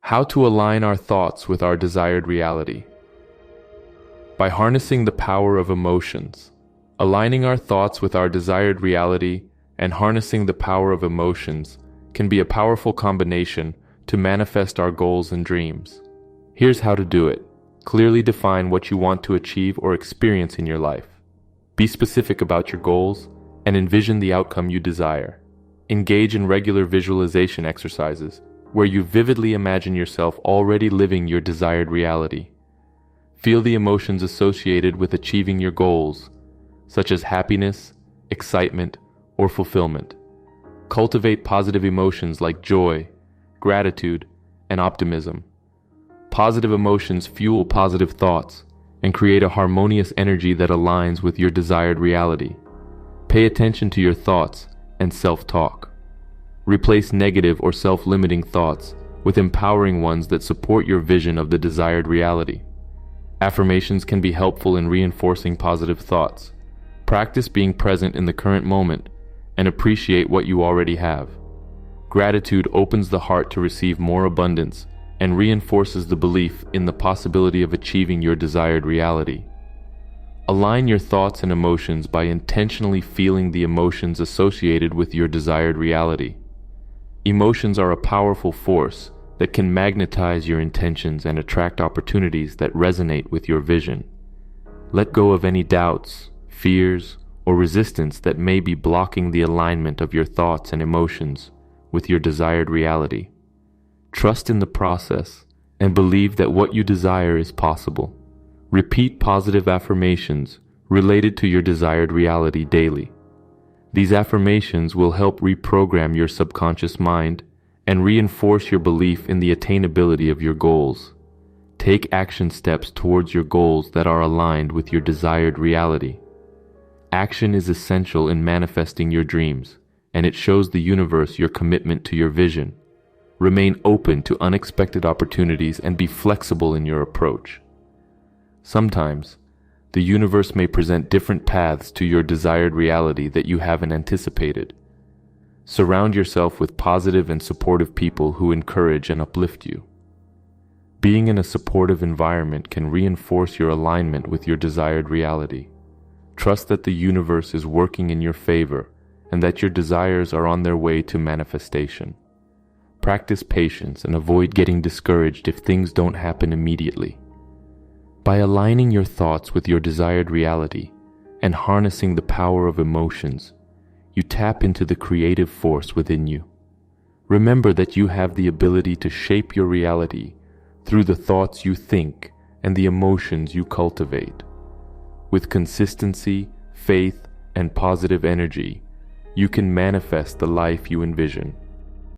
How to align our thoughts with our desired reality. By harnessing the power of emotions, aligning our thoughts with our desired reality and harnessing the power of emotions can be a powerful combination to manifest our goals and dreams. Here's how to do it. Clearly define what you want to achieve or experience in your life. Be specific about your goals and envision the outcome you desire. Engage in regular visualization exercises where you vividly imagine yourself already living your desired reality. Feel the emotions associated with achieving your goals, such as happiness, excitement, or fulfillment. Cultivate positive emotions like joy, gratitude, and optimism. Positive emotions fuel positive thoughts and create a harmonious energy that aligns with your desired reality. Pay attention to your thoughts and self-talk. Replace negative or self-limiting thoughts with empowering ones that support your vision of the desired reality. Affirmations can be helpful in reinforcing positive thoughts. Practice being present in the current moment and appreciate what you already have. Gratitude opens the heart to receive more abundance and reinforces the belief in the possibility of achieving your desired reality. Align your thoughts and emotions by intentionally feeling the emotions associated with your desired reality. Emotions are a powerful force that can magnetize your intentions and attract opportunities that resonate with your vision. Let go of any doubts, fears, or resistance that may be blocking the alignment of your thoughts and emotions with your desired reality. Trust in the process and believe that what you desire is possible. Repeat positive affirmations related to your desired reality daily. These affirmations will help reprogram your subconscious mind and reinforce your belief in the attainability of your goals. Take action steps towards your goals that are aligned with your desired reality. Action is essential in manifesting your dreams, and it shows the universe your commitment to your vision. Remain open to unexpected opportunities and be flexible in your approach. Sometimes, the universe may present different paths to your desired reality that you haven't anticipated. Surround yourself with positive and supportive people who encourage and uplift you. Being in a supportive environment can reinforce your alignment with your desired reality. Trust that the universe is working in your favor and that your desires are on their way to manifestation. Practice patience and avoid getting discouraged if things don't happen immediately. By aligning your thoughts with your desired reality and harnessing the power of emotions, you tap into the creative force within you. Remember that you have the ability to shape your reality through the thoughts you think and the emotions you cultivate. With consistency, faith, and positive energy, you can manifest the life you envision.